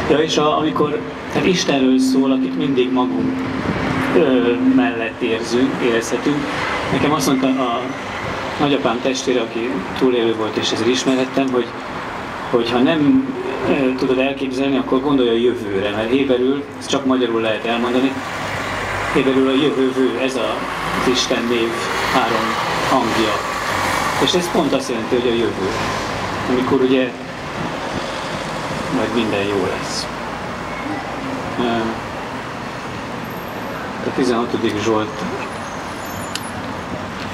Ja, és amikor tehát Istenről szól, akit mindig magunk mellett érezhetünk. Nekem azt mondta a nagyapám testvére, aki túlélő volt, és ezért ismerhettem, hogy ha nem tudod elképzelni, akkor gondolj a jövőre, mert héberül, ezt csak magyarul lehet elmondani, héberül a jövő, ez az Isten név 3 hangja. És ez pont azt jelenti, hogy a jövő, amikor ugye majd minden jó lesz. A 16. Zsolt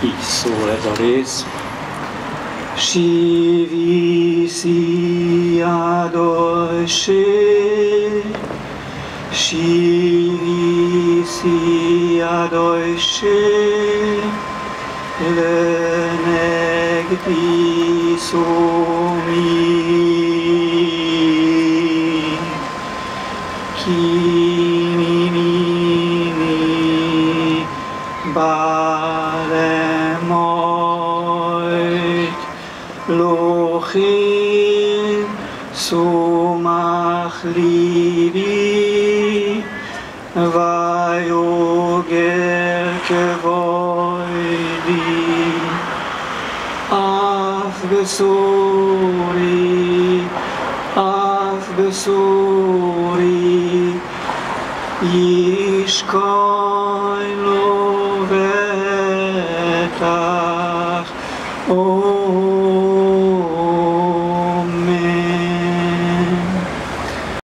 így szól ez a rész. Shivisi adoshe, Shivisi adoshe, lenegdi somi, Balemoit lochin sumach libi vayogel kevoidi af besuri Yishkoin lo vetach